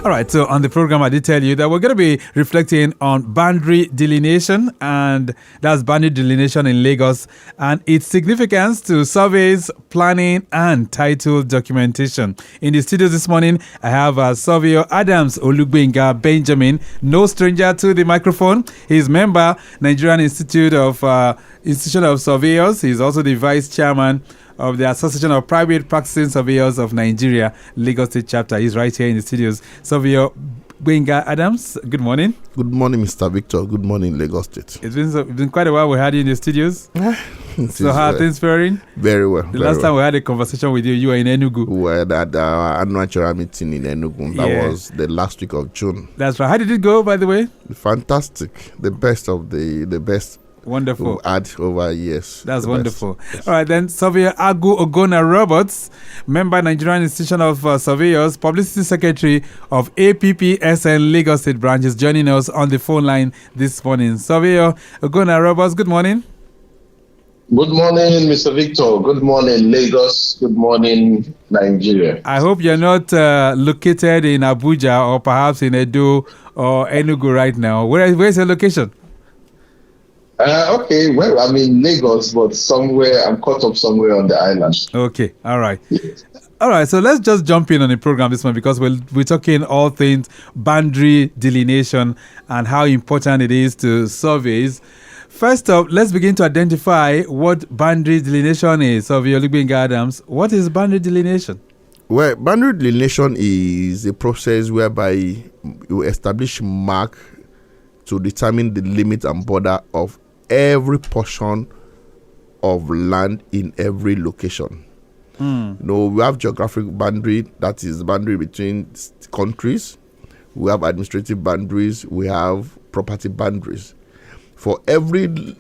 All right, so on the program, I did tell you that we're going to be reflecting on boundary delineation, and that's boundary delineation in Lagos and its significance to surveys, planning, and title documentation. In the studios this morning, I have Surveyor Adams Olugbenga Benjamin, no stranger to the microphone. He's member Nigerian Institution of Surveyors. He's also the vice chairman of the Association of Private Practicing Surveyors of Nigeria, Lagos State Chapter. He's right here in the studios. Surveyor Olugbenga Adams, good morning. Good morning, Mr. Victor. Good morning, Lagos State. It's been quite a while we had you in the studios. So how are things faring? Very well. The last time we had a conversation with you, you were in Enugu. We were at our annual meeting in Enugu. That was the last week of June. That's right. How did it go, by the way? Fantastic. The best of the best. Wonderful. Add over years. That's wonderful. Yes. All right, then Surveyor Agwu Ogonna Roberts, member Nigerian Institution of Surveyors, Publicity Secretary of APPSN Lagos State Branch, is joining us on the phone line this morning. Surveyor Ogonna Roberts, good morning. Good morning, Mr. Victor. Good morning, Lagos. Good morning, Nigeria. I hope you're not located in Abuja or perhaps in Edo or Enugu right now. Where's your location? Okay, well, I'm in Lagos, but I'm caught up somewhere on the island. Okay, all right. Yes. All right, so let's just jump in on the program this morning because we're talking all things boundary delineation and how important it is to surveys. First up, let's begin to identify what boundary delineation is. Surveyor Olugbenga Adams, what is boundary delineation? Well, boundary delineation is a process whereby you establish mark to determine the limit and border of every portion of land in every location. We have geographic boundary, that is boundary between countries. We have administrative boundaries. We have property boundaries. For every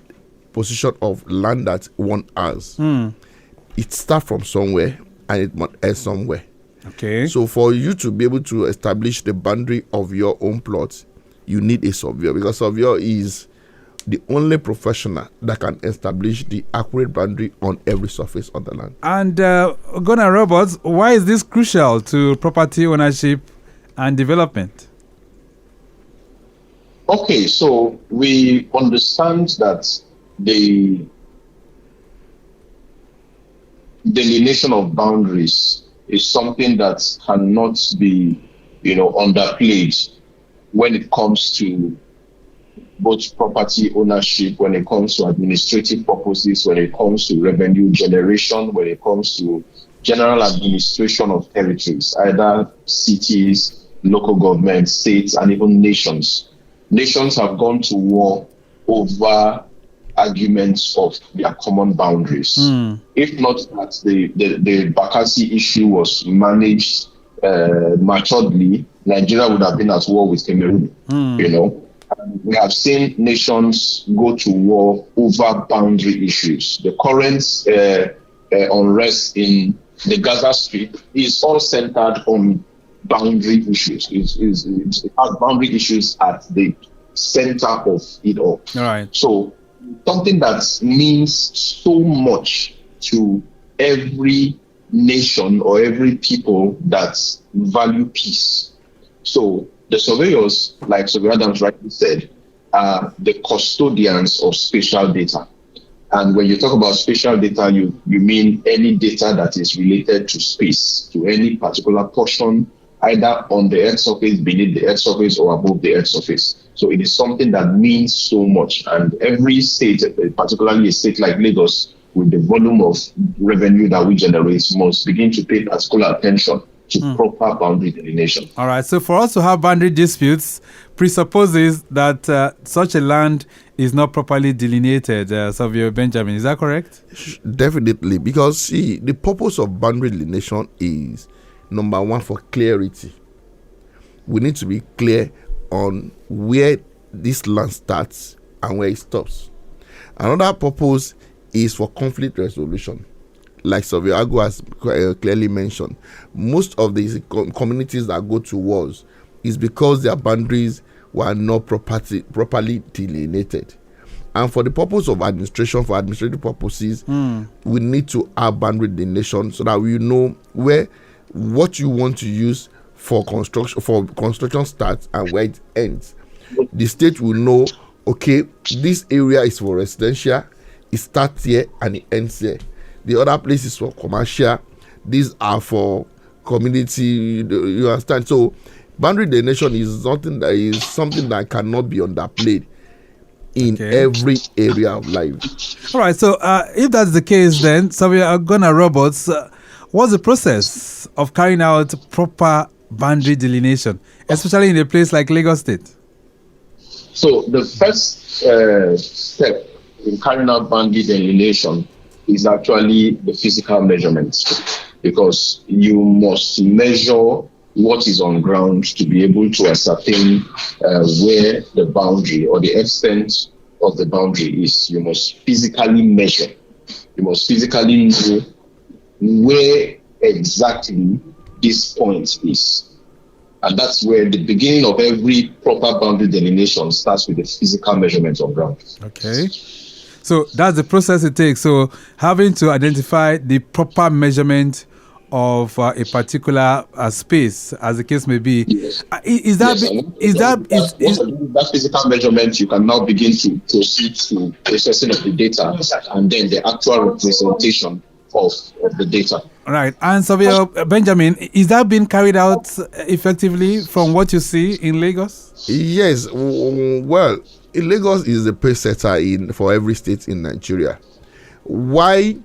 position of land that one has, it starts from somewhere and it must end somewhere. Okay. So for you to be able to establish the boundary of your own plot, you need a surveyor, because surveyor is the only professional that can establish the accurate boundary on every surface on the land. And Ogonna Roberts, why is this crucial to property ownership and development? Okay, so we understand that the delineation of boundaries is something that cannot be, underplayed when it comes to both property ownership, when it comes to administrative purposes, when it comes to revenue generation, when it comes to general administration of territories, either cities, local governments, states, and even nations. Nations have gone to war over arguments of their common boundaries. If not that the Bakassi issue was managed maturely, Nigeria would have been at war with Cameroon, And we have seen nations go to war over boundary issues. The current unrest in the Gaza Strip is all centered on boundary issues. It has boundary issues at the center of it all. All right. So something that means so much to every nation or every people that value peace. So the surveyors, like Surveyor Adams rightly said, are the custodians of spatial data. And when you talk about spatial data, you mean any data that is related to space, to any particular portion, either on the earth surface, beneath the earth surface, or above the earth surface. So it is something that means so much. And every state, particularly a state like Lagos, with the volume of revenue that we generate, must begin to pay particular attention to proper boundary delineation. All right. So for us to have boundary disputes presupposes that such a land is not properly delineated. Surveyor Benjamin, is that correct? Definitely, because see, the purpose of boundary delineation is, number one, for clarity. We need to be clear on where this land starts and where it stops. Another purpose is for conflict resolution. Like Surveyor Agwu has clearly mentioned, most of these communities that go to wars is because their boundaries were not properly delineated. And for the purpose of administration, for administrative purposes, we need to have boundary delineation so that we know what you want to use for construction starts and where it ends. The state will know, okay, this area is for residential, it starts here and it ends here. The other places for commercial, these are for community. You understand? So boundary delineation is something that cannot be underplayed in every area of life. All right. So if that's the case, then Surveyor Ogonna Roberts, what's the process of carrying out proper boundary delineation, especially in a place like Lagos State? So the first step in carrying out boundary delineation is actually the physical measurements, because you must measure what is on ground to be able to ascertain where the boundary or the extent of the boundary is. You must physically measure. You must physically know where exactly this point is. And that's where the beginning of every proper boundary delineation starts with the physical measurement on ground. Okay. So that's the process it takes. So having to identify the proper measurement of a particular space, as the case may be. Yes. That physical measurement, you can now begin to proceed to processing of the data and then the actual representation of the data. Right. And Surveyor Benjamin, is that being carried out effectively from what you see in Lagos? Yes. Well, Lagos is the pace setter for every state in Nigeria. Why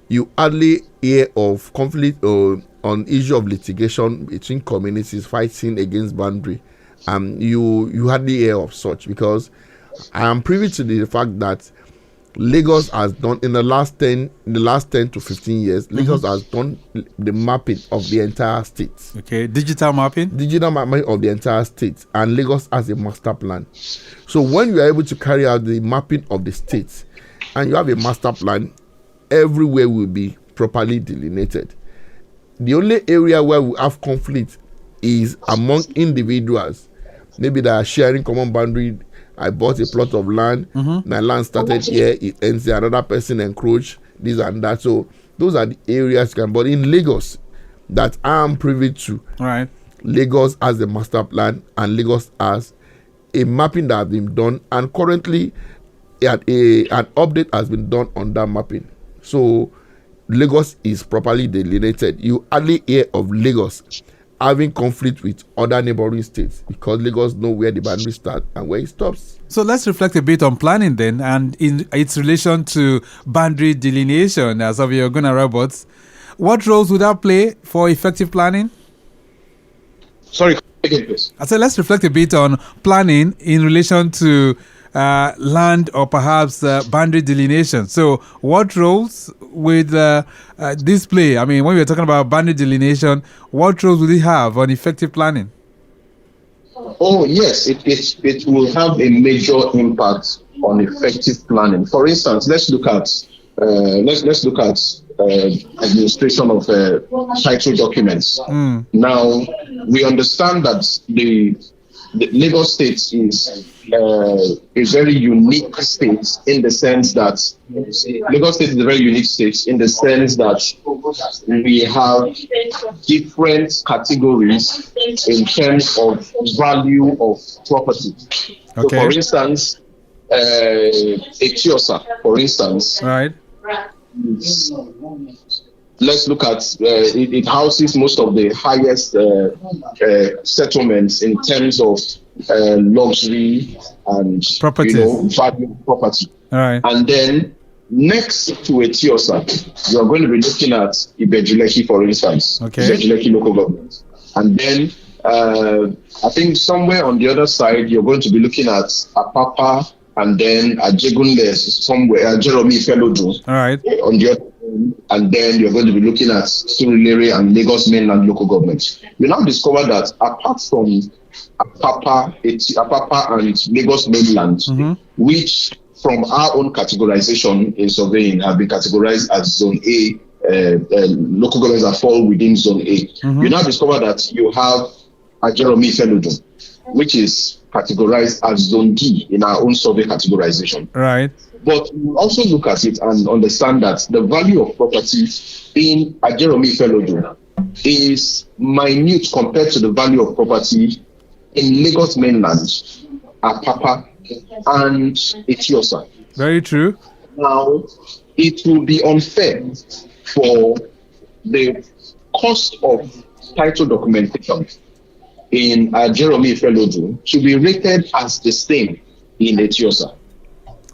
you hardly hear of conflict on issue of litigation between communities fighting against boundary, you hardly hear of such, because I am privy to the fact that Lagos has done in the last 10 to 15 years, Lagos has done the mapping of the entire state. Okay, digital mapping of the entire state, and Lagos has a master plan. So when you are able to carry out the mapping of the state and you have a master plan, everywhere will be properly delineated. The only area where we have conflict is among individuals. Maybe they are sharing common boundary. I bought a plot of land, my land started here, it ends here, another person encroach, this and that. So those are the areas you can, but in Lagos that I am privy to, right, Lagos has a master plan and Lagos has a mapping that has been done, and currently an update has been done on that mapping. So Lagos is properly delineated. You hardly hear of Lagos having conflict with other neighboring states, because Lagos know where the boundary starts and where it stops. So let's reflect a bit on planning then, and in its relation to boundary delineation. As of your Ogonna Roberts, what roles would that play for effective planning? Sorry, again, please. I said let's reflect a bit on planning in relation to land or perhaps boundary delineation. So what roles would this play? I mean, when we're talking about boundary delineation, what roles will it have on effective planning? Oh yes, it will have a major impact on effective planning. For instance, let's look at administration of title documents. Now we understand that the Lagos State is a very unique state in the sense that we have different categories in terms of value of property. Okay. So for instance, Etiosa, for instance, right. Let's look at it houses most of the highest settlements in terms of luxury and value of property. All right. And then next to Etiosa, you are going to be looking at Ibejuleki, for instance. Okay. Ibejuleki local government. And then I think somewhere on the other side, you're going to be looking at Apapa and then Ajegunle somewhere, Jeremy Felodu. All right. On the other, and then you're going to be looking at Surulere and Lagos mainland local government. You now discover that apart from Apapa and Lagos mainland, which from our own categorization in surveying have been categorized as Zone A, local governments that fall within Zone A. You now discover that you have Jeremy Felodu, which is categorized as Zone D in our own survey categorization. Right. But we also look at it and understand that the value of property in Jeremy Felodu is minute compared to the value of property in Lagos mainland, Apapa, and Etiosa. Very true. Now, it will be unfair for the cost of title documentation in Jeremy Felodu to be rated as the same in Etiosa.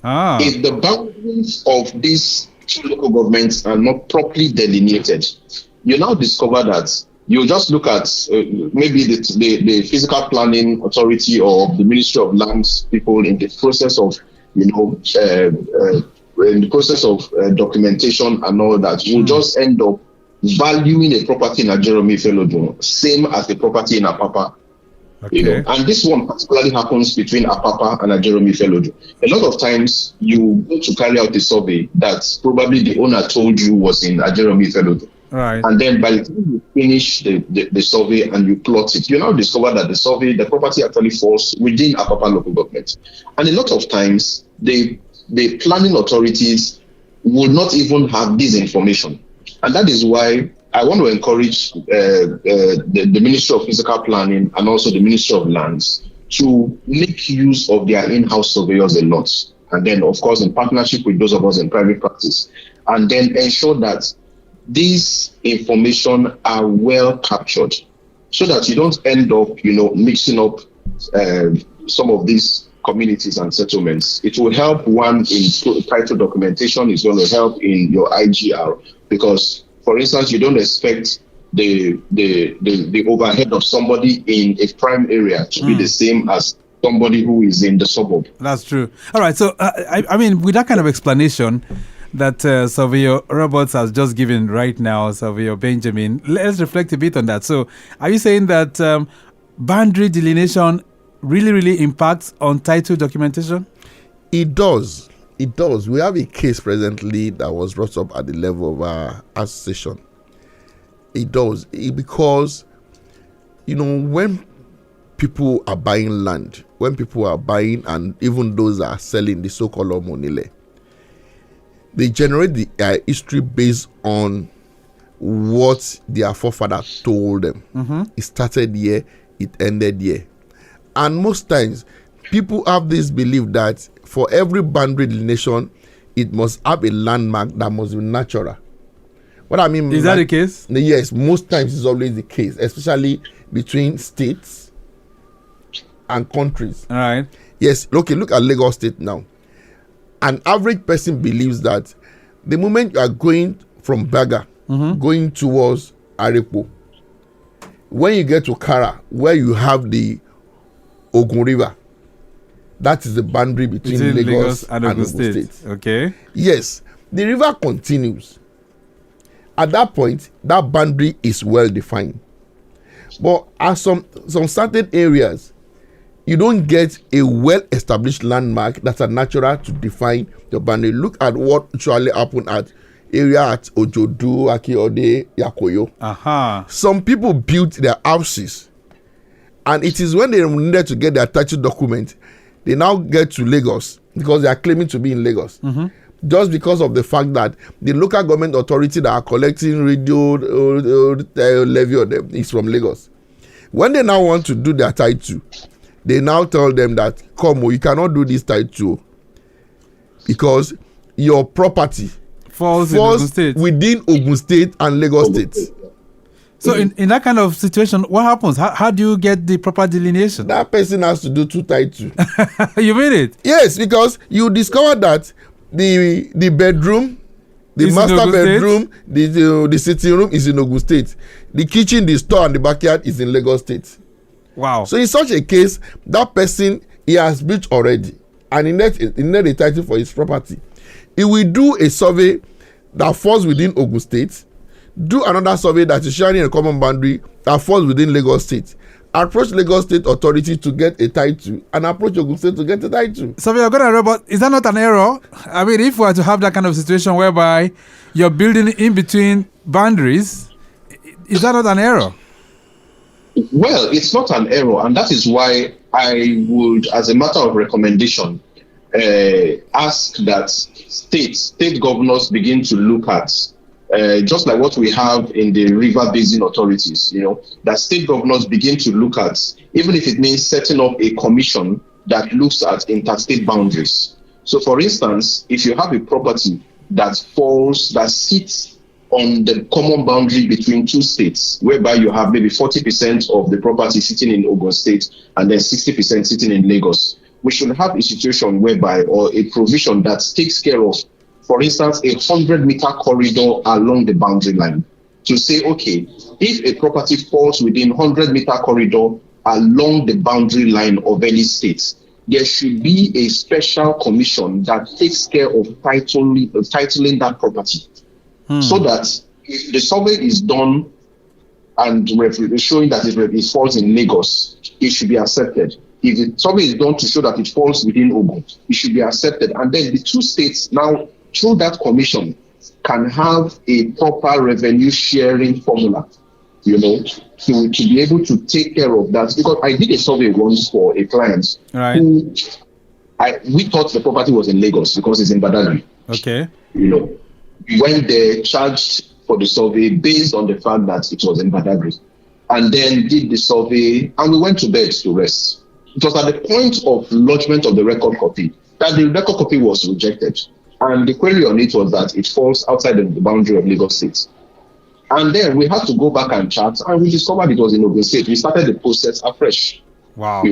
If the boundaries of these two local governments are not properly delineated, you now discover that you just look at maybe the physical planning authority or the Ministry of Lands people in the process of, in the process of documentation and all that, will just end up valuing a property in Jeremy Felodu same as the property in Apapa. Okay. And this one particularly happens between Apapa and Jeremy Felodu. A lot of times you go to carry out a survey that probably the owner told you was in Jeremy Felodu. Right. And then by the time you finish the survey and you plot it, you now discover that the property actually falls within Apapa local government. And a lot of times the planning authorities would not even have this information. And that is why I want to encourage the Ministry of Physical Planning and also the Ministry of Lands to make use of their in-house surveyors a lot. And then, of course, in partnership with those of us in private practice. And then ensure that these information are well captured so that you don't end up, mixing up some of these communities and settlements. It will help one in title documentation. It's going to help in your IGR because, for instance, you don't expect the overhead of somebody in a prime area to be the same as somebody who is in the suburb. That's true. All right. So, I mean, with that kind of explanation that Surveyor Roberts has just given right now, Surveyor Benjamin, let's reflect a bit on that. So, are you saying that boundary delineation really impacts on title documentation? It does. It does. We have a case presently that was brought up at the level of our association. It does. Because, when people are buying land, when people are buying, and even those that are selling the so-called monile, they generate the history based on what their forefathers told them. Mm-hmm. It started here, it ended here. And most times, people have this belief that for every boundary delineation, it must have a landmark that must be natural. What I mean is that the case? Yes, most times it's always the case, especially between states and countries. All right. Yes, okay, look at Lagos State now. An average person believes that the moment you are going from Baga, going towards Arepo, when you get to Kara, where you have the Ogun River, that is the boundary between Lagos and Ogun State. Okay. Yes, the river continues. At that point, that boundary is well defined. But at some certain areas, you don't get a well-established landmark that's a natural to define the boundary. Look at what usually happened at area at Ojodu, Akiode, Yakoyo. Aha. Some people built their houses, and it is when they needed to get their title document, they now get to Lagos because they are claiming to be in Lagos. Mm-hmm. Just because of the fact that the local government authority that are collecting radio levy on them is from Lagos. When they now want to do their title, they now tell them that, you cannot do this title because your property falls within Ogun State and Lagos State. So in that kind of situation, what happens? How do you get the proper delineation? That person has to do two titles. You mean it? Yes, because you discover that the bedroom, the master bedroom, the sitting room is in Ogun State. The kitchen, the store, and the backyard is in Lagos State. Wow. So in such a case, that person, he has built already, and he need a title for his property. He will do a survey that falls within Ogun State, do another survey that is sharing a common boundary that falls within Lagos State, approach Lagos State authority to get a title, and approach Ogun State to get a title. So we are going to robot. Is that not an error? I mean, if we are to have that kind of situation whereby you're building in between boundaries, is that not an error? Well, it's not an error, and that is why I would, as a matter of recommendation, ask that state governors begin to look at just like what we have in the river basin authorities, that state governors begin to look at, even if it means setting up a commission that looks at interstate boundaries. So, for instance, if you have a property that sits on the common boundary between two states, whereby you have maybe 40% of the property sitting in Ogun State and then 60% sitting in Lagos, we should have a situation whereby, or a provision that takes care of, for instance, a 100-meter corridor along the boundary line, to say, okay, if a property falls within 100-meter corridor along the boundary line of any state, there should be a special commission that takes care of titling that property. So that if the survey is done and showing that it falls in Lagos, it should be accepted. If the survey is done to show that it falls within Ogun, it should be accepted. And then the two states now, through that commission, can have a proper revenue sharing formula, to be able to take care of that. Because I did a survey once for a client who we thought the property was in Lagos because it's in Badagry. Okay. When they charged for the survey based on the fact that it was in Badagry, and then did the survey, and we went to bed to rest. It was at the point of lodgement of the record copy that the record copy was rejected. And the query on it was that it falls outside the boundary of Lagos State. And then we had to go back and chat, and we discovered it was in Ogun State. We started the process afresh. Wow.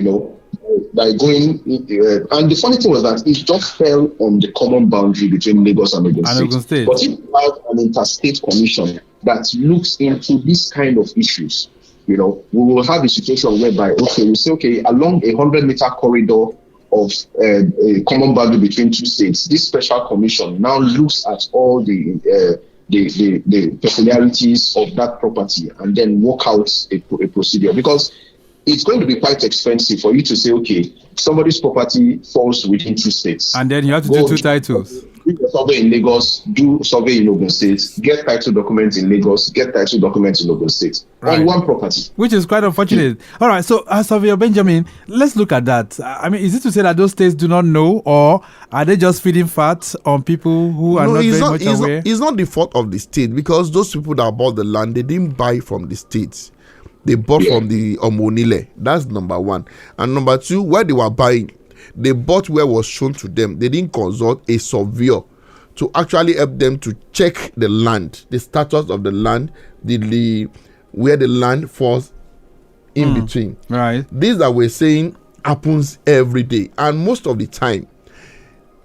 By going, and the funny thing was that it just fell on the common boundary between Lagos and Ogun State. But if you have an interstate commission that looks into this kind of issues, we will have a situation whereby, we say, along a 100-meter corridor of a common boundary between two states, this special commission now looks at all the peculiarities of that property and then work out a procedure. Because it's going to be quite expensive for you to say, somebody's property falls within two states. And then you have to do two titles. Do a survey in Lagos, do survey in Ogun State, get title documents in Lagos, get title documents in Ogun State on one property. Which is quite unfortunate. All right, so Surveyor Benjamin, let's look at that. I mean, is it to say that those states do not know, or are they just feeding fat on people who are not very much aware? It's not the fault of the state, because those people that bought the land, they didn't buy from the states. They bought from the Omonile. That's number one. And number two, where they were buying, they bought where was shown to them. They didn't consult a surveyor to actually help them to check the land, the status of the land, where the land falls in between. Right. This that we're saying happens every day. And most of the time,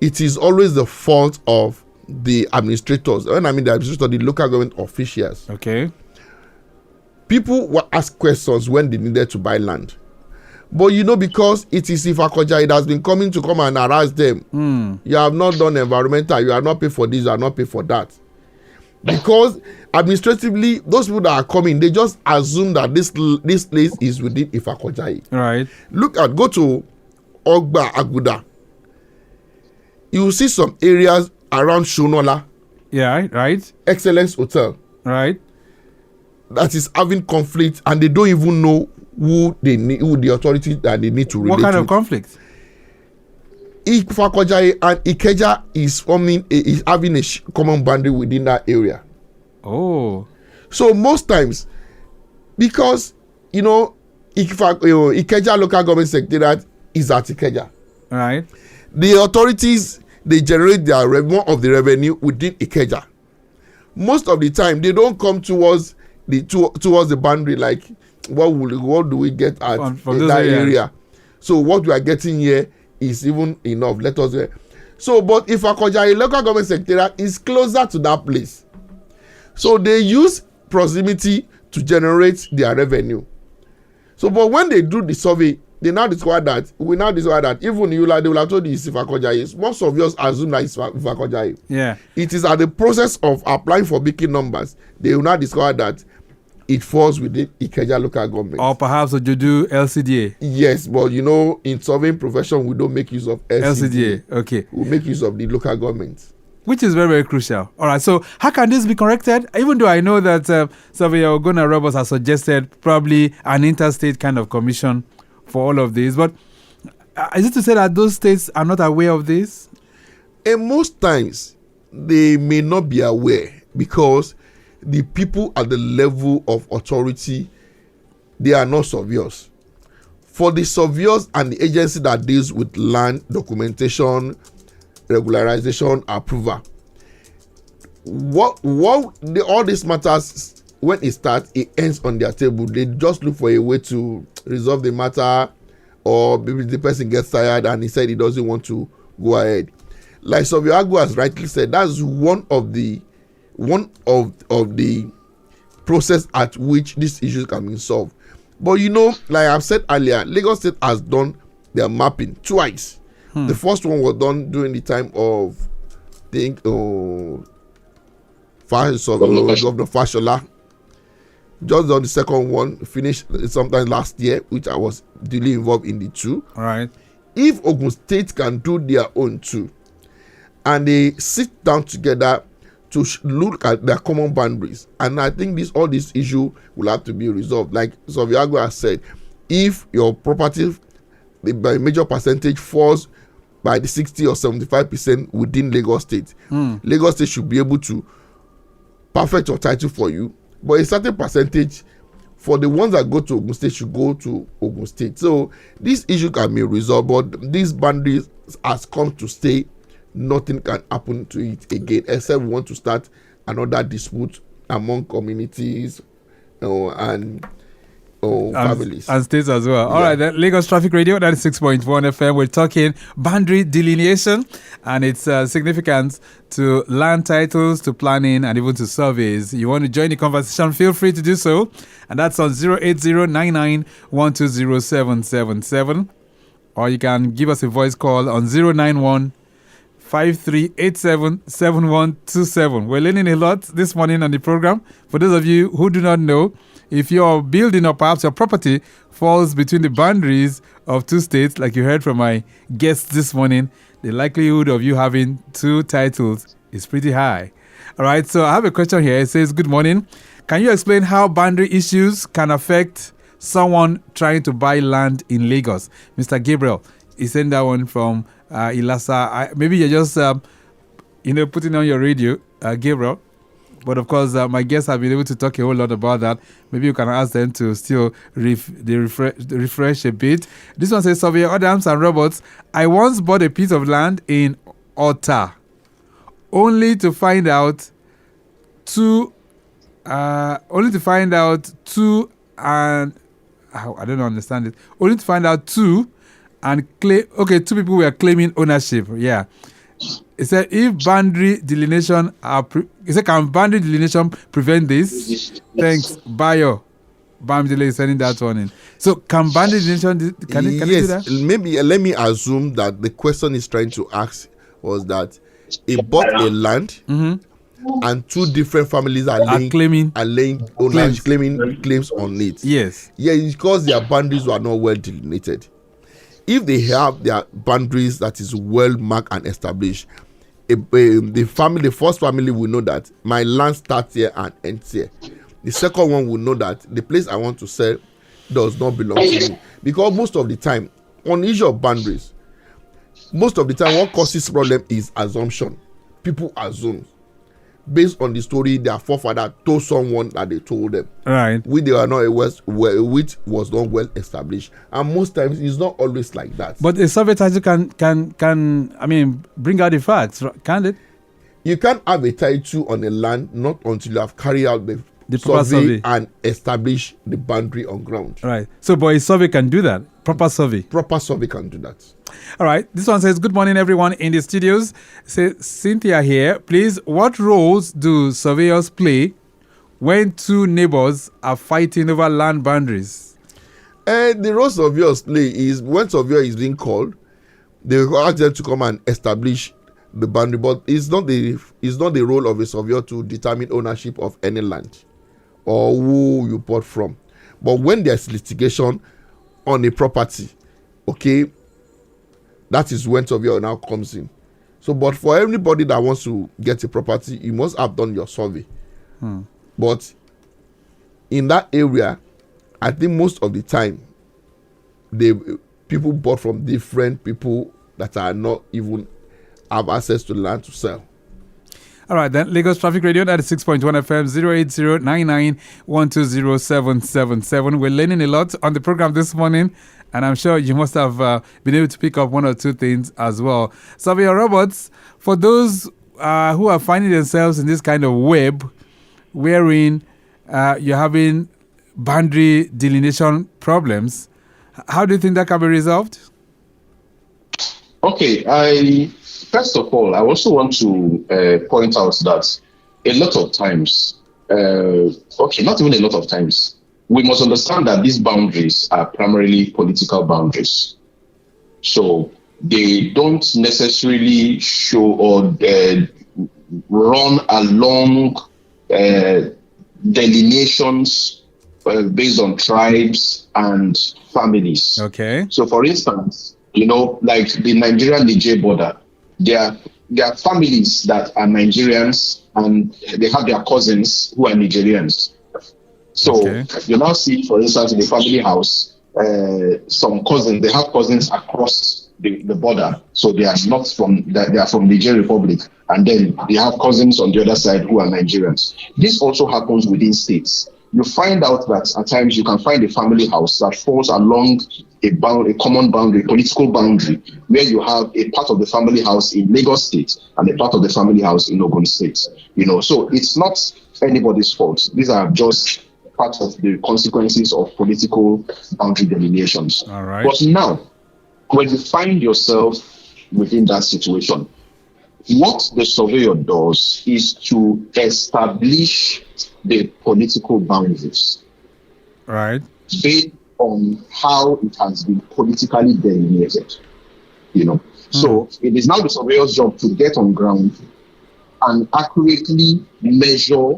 it is always the fault of the administrators. When I mean the administrators, the local government officials. Okay. People will ask questions when they needed to buy land. But because it is Ifakoja, it has been coming to come and harass them. You have not done environmental, you are not paid for this, you are not paid for that. Because administratively, those people that are coming, they just assume that this place is within Ifakoja. Right. Go to Ogba Aguda. You will see some areas around Shonola. Yeah, right. Excellence Hotel. Right. That is having conflict, and they don't even know who the authority that they need to relate to. What kind of conflict? Ifakoja and Ikeja is having a common boundary within that area. Oh. So most times, because Ikeja local government secretariat is at Ikeja. Right. The authorities, they generate more of the revenue within Ikeja. Most of the time, they don't come towards the boundary, like what do we get at in that area. So what we are getting here is even enough. Let us so, but if Akoja, a local government secretariat, is closer to that place, so they use proximity to generate their revenue. So, but when they do the survey, they now discover that even they will have told you it's Ifakoja is. Most of us assume that it's Ifakoja. Yeah. It is at the process of applying for booking numbers, they will now discover that it falls within Ikeja local government. Or perhaps you do LCDA. Yes, but in surveying profession, we don't make use of LCDA. Okay. We make use of the local government. Which is very, very crucial. All right, so how can this be corrected? Even though I know that Surveyor Ogonna Roberts has suggested probably an interstate kind of commission for all of this, but is it to say that those states are not aware of this? And most times, they may not be aware, because the people at the level of authority, they are not surveyors. For the surveyors and the agency that deals with land documentation, regularization, approval, all these matters, when it starts, it ends on their table. They just look for a way to resolve the matter, or maybe the person gets tired and he said he doesn't want to go ahead. Like Surveyor Agwu has rightly said, that's one of the process at which these issues can be solved. But like I've said earlier, Lagos State has done their mapping twice. The first one was done during the time of, I think, Governor Fashola. Just done the second one, finished sometime last year, which I was duly involved in the two. All right. If Ogun State can do their own too, and they sit down together to look at their common boundaries, and I think all this issue will have to be resolved. Like Surveyor Agwu has said, if your property by a major percentage falls by the 60 or 75% within Lagos State, Lagos State should be able to perfect your title for you, but a certain percentage for the ones that go to Ogun State should go to Ogun State. So this issue can be resolved, but these boundaries has come to stay. Nothing can happen to it again, except we want to start another dispute among communities and families and states as well. All right, then Lagos Traffic Radio 96.1 FM. We're talking boundary delineation and its significance to land titles, to planning, and even to surveys. You want to join the conversation? Feel free to do so, and that's on 08099120777, or you can give us a voice call on 091-5387-7127. We're learning a lot this morning on the program. For those of you who do not know, if your building or perhaps your property falls between the boundaries of two states, like you heard from my guests this morning, the likelihood of you having two titles is pretty high. All right, so I have a question here. It says, good morning. Can you explain how boundary issues can affect someone trying to buy land in Lagos? Mr. Gabriel is sending that one from Ilasa. Maybe you're just, putting on your radio, Gabriel. But of course, my guests have been able to talk a whole lot about that. Maybe you can ask them to still refresh a bit. This one says, Surveyor Adams and Roberts, I once bought a piece of land in Oteri, only to find out two, and I don't understand it. Only to find out two people were claiming ownership. Yeah. It said, if boundary delineation can boundary delineation prevent this? Thanks, Bayo. Bamdele is sending that one in. So can boundary delineation can it do that? Maybe let me assume that the question is trying to ask was that he bought a land and two different families are claiming claims on it. Yes. Yeah, because their boundaries were not well delineated. If they have their boundaries that is well marked and established, the first family will know that my land starts here and ends here. The second one will know that the place I want to sell does not belong to me. Because most of the time, on issue of boundaries, most of the time what causes problem is assumption. People assume based on the story their forefather told someone that they told them. Right. Which was not well established. And most times it's not always like that. But a survey title can bring out the facts, can't it? You can't have a title on a land not until you have carried out the survey and establish the boundary on ground. Right. So but a survey can do that. Proper survey can do that. All right. This one says, good morning, everyone in the studios. Says Cynthia here. Please, what roles do surveyors play when two neighbors are fighting over land boundaries? The role surveyors play is when surveyor is being called, they ask them to come and establish the boundary. But it's not the role of a surveyor to determine ownership of any land or who you bought from. But when there's litigation on a property, okay, that is when surveyor now comes in. So, but for everybody that wants to get a property, you must have done your survey. But in that area, I think most of the time, people bought from different people that are not even have access to land to sell. All right, then. Lagos Traffic Radio 96.1 FM 08099120777. We're learning a lot on the program this morning, and I'm sure you must have been able to pick up one or two things as well. Surveyor Roberts, for those who are finding themselves in this kind of web, wherein you're having boundary delineation problems, how do you think that can be resolved? Okay, first of all, I also want to point out that a lot of times, not even a lot of times, we must understand that these boundaries are primarily political boundaries. So they don't necessarily show or run along delineations based on tribes and families. Okay. So, for instance, like the Nigerian-Niger border, there are families that are Nigerians and they have their cousins who are Nigerians. So you now see, for instance, in the family house, some cousins, they have cousins across the border. So they are not they are from Niger Republic. And then they have cousins on the other side who are Nigerians. This also happens within states. You find out that at times you can find a family house that falls along a common boundary, political boundary, where you have a part of the family house in Lagos State and a part of the family house in Ogonna State. So it's not anybody's fault. These are just part of the consequences of political boundary delineations. All right. But now, when you find yourself within that situation, what the surveyor does is to establish the political boundaries. Right. Based on how it has been politically delineated. So it is now the surveyor's job to get on ground and accurately measure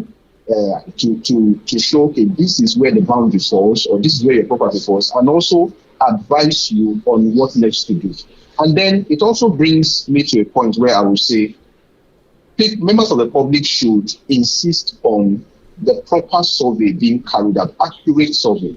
to show, okay, this is where the boundary falls, or this is where your property falls, and also advise you on what next to do. And then it also brings me to a point where I will say members of the public should insist on the proper survey being carried out, accurate survey.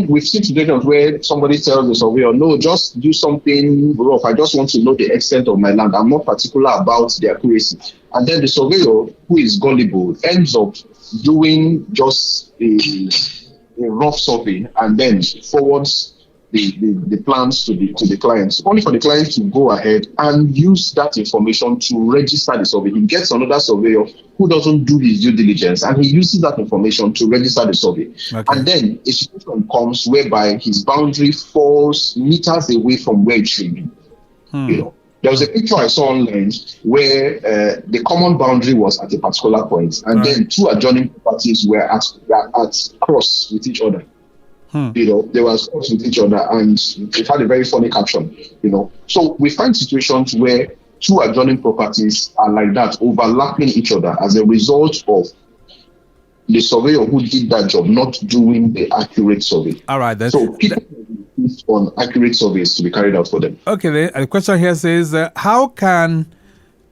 We've seen situations where somebody tells the surveyor, no, just do something rough. I just want to know the extent of my land. I'm not particular about the accuracy. And then the surveyor, who is gullible, ends up doing just a rough survey and then forwards the plans to the clients, only for the client to go ahead and use that information to register the survey. He gets another surveyor who doesn't do his due diligence, and he uses that information to register the survey. Okay. And then a situation comes whereby his boundary falls meters away from where it should be. There was a picture I saw online where the common boundary was at a particular point, and then two adjoining properties were at cross with each other. They were close with each other, and it had a very funny caption. So we find situations where two adjoining properties are like that, overlapping each other as a result of the surveyor who did that job not doing the accurate survey. All right, then. So people insist on accurate surveys to be carried out for them. Okay, the question here says, how can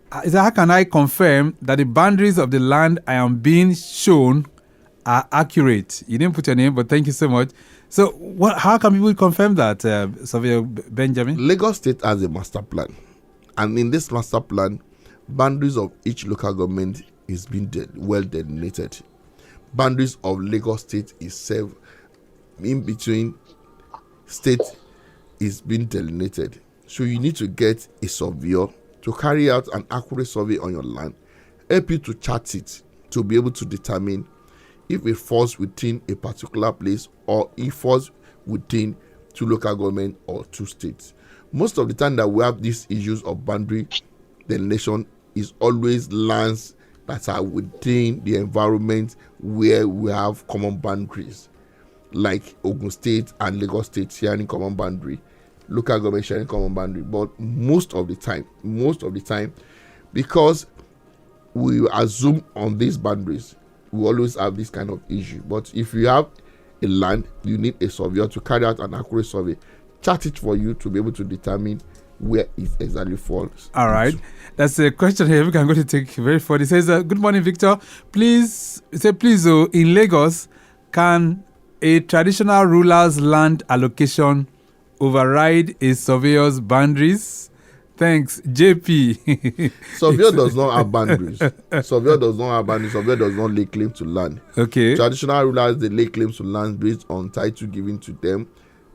I confirm that the boundaries of the land I am being shown are accurate? You didn't put your name, but thank you so much. So how can people confirm that, Surveyor Benjamin? Lagos State has a master plan. And in this master plan, boundaries of each local government is being well delineated. Boundaries of Lagos State is in between state is being delineated. So you need to get a surveyor to carry out an accurate survey on your land, help you to chart it to be able to determine if it falls within a particular place or it falls within two local government or two states. Most of the time that we have these issues of boundary delineation is always lands that are within the environment where we have common boundaries, like Ogun State and Lagos State sharing common boundary, local government sharing common boundary. But most of the time, because we assume on these boundaries, we always have this kind of issue. But if you have a land, you need a surveyor to carry out an accurate survey, chart it for you to be able to determine where it exactly falls. All right. That's a question here we can go to take very far. It says, good morning, Victor. Please, in Lagos, can a traditional ruler's land allocation override a surveyor's boundaries? Thanks, JP. Surveyor does not have boundaries. Surveyor does not have boundaries. Surveyor does not lay claim to land. Okay. Traditional rulers, they lay claims to land based on title given to them,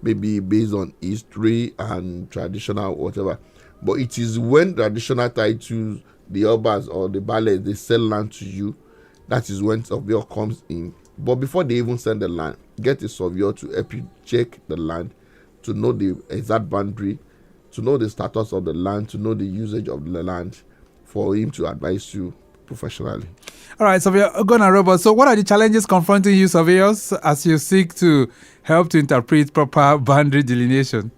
maybe based on history and traditional whatever. But it is when traditional titles, the obas or the ballets, they sell land to you, that is when surveyor comes in. But before they even send the land, get a surveyor to help you check the land, to know the exact boundary, to know the status of the land, to know the usage of the land, for him to advise you professionally. All right, Surveyor Ogonna Robert. So, what are the challenges confronting you, surveyors, as you seek to help to interpret proper boundary delineation?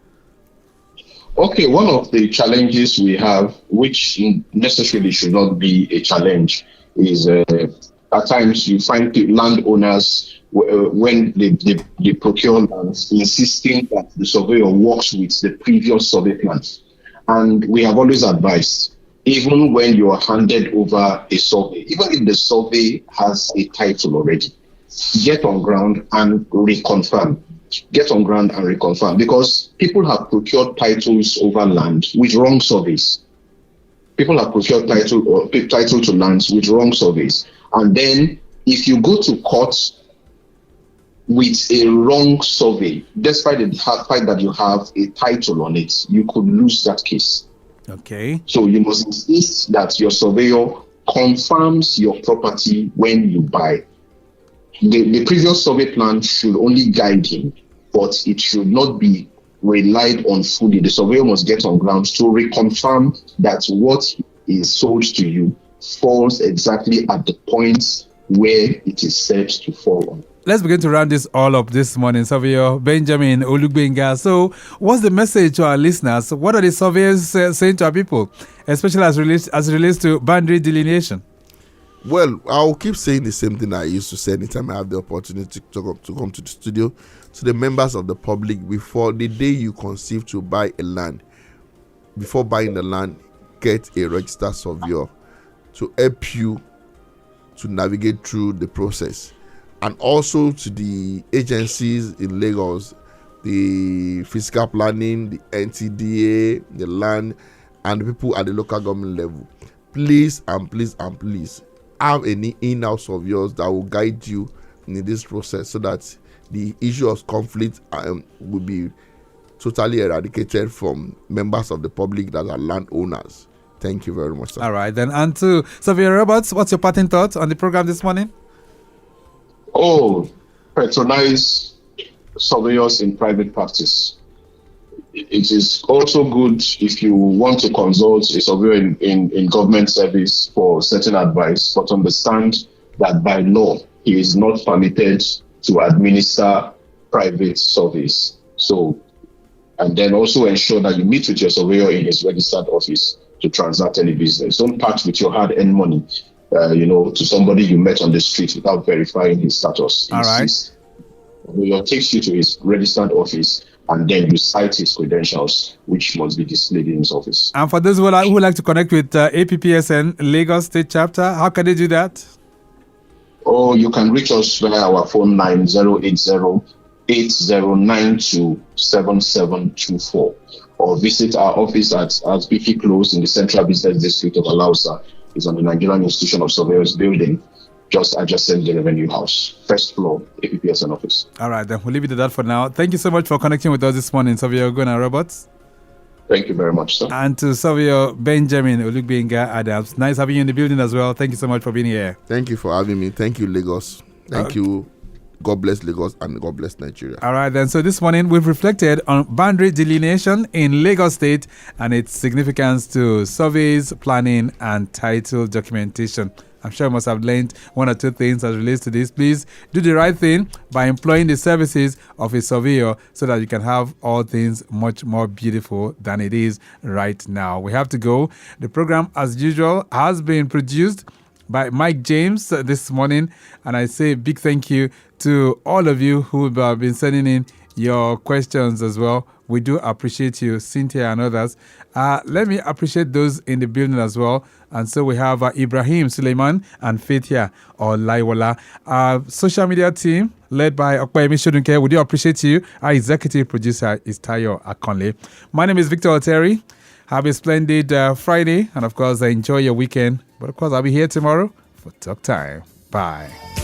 Okay, one of the challenges we have, which necessarily should not be a challenge, is at times you find landowners when they procure lands insisting that the surveyor works with the previous survey plans. And we have always advised, even when you are handed over a survey, even if the survey has a title already, get on ground and reconfirm. Get on ground and reconfirm, because people have procured titles over land with wrong surveys. People have procured title to lands with wrong surveys. And then if you go to court with a wrong survey, despite the fact that you have a title on it, you could lose that case. Okay. So you must insist that your surveyor confirms your property when you buy. The previous survey plan should only guide him, but it should not be relied on fully. The surveyor must get on ground to reconfirm that what is sold to you falls exactly at the point where it is said to fall on. Let's begin to round this all up this morning, Surveyor Benjamin Olugbenga. So, what's the message to our listeners? What are the surveyors saying to our people, especially as it relates to boundary delineation? Well, I'll keep saying the same thing I used to say anytime I have the opportunity to come to the studio, to the members of the public. Before the day you conceive to buy a land, before buying the land, get a registered surveyor to help you to navigate through the process. And also to the agencies in Lagos, the physical planning, the NTDA, the land, and the people at the local government level. Please and please and please have any in-house surveyors that will guide you in this process, so that the issue of conflict will be totally eradicated from members of the public that are landowners. Thank you very much, sir. All right, then. And to Surveyor Roberts, what's your parting thoughts on the program this morning? Patronize surveyors in private practice. It is also good if you want to consult a surveyor in government service for certain advice, but understand that by law, he is not permitted to administer private surveys. So, and then also ensure that you meet with your surveyor in his registered office to transact any business. Don't part with your hard-earned money, to somebody you met on the street without verifying his status. All right. Surveyor takes you to his registered office, and then you cite his credentials, which must be displayed in his office. And for those who would like to connect with APPSN Lagos State Chapter, how can they do that? You can reach us via our phone line 080-8092-7724, or visit our office at BP Close in the Central Business District of Alausa. It's on the Nigerian Institution of Surveyors building, just adjacent the Revenue House, first floor, APPSN office. All right, then we'll leave it at that for now. Thank you so much for connecting with us this morning, Surveyor Ogonna Roberts. Thank you very much, sir. And to Surveyor Benjamin Olugbenga Adams. Nice having you in the building as well. Thank you so much for being here. Thank you for having me. Thank you, Lagos. Thank you. God bless Lagos and God bless Nigeria. All right, then. So this morning we've reflected on boundary delineation in Lagos State and its significance to surveys, planning, and title documentation. I'm sure you must have learned one or two things as relates to this. Please do the right thing by employing the services of a surveyor so that you can have all things much more beautiful than it is right now. We have to go. The program, as usual, has been produced by Mike James this morning. And I say a big thank you to all of you who have been sending in your questions as well. We do appreciate you, Cynthia and others. Let me appreciate those in the building as well. And so we have Ibrahim Suleiman and Faithia Olaiwola. Our social media team, led by Okpayemi Shodunke, we do appreciate you. Our executive producer is Tayo Akonle. My name is Victor Oteri. Have a splendid Friday. And of course, enjoy your weekend. But of course, I'll be here tomorrow for Talk Time. Bye.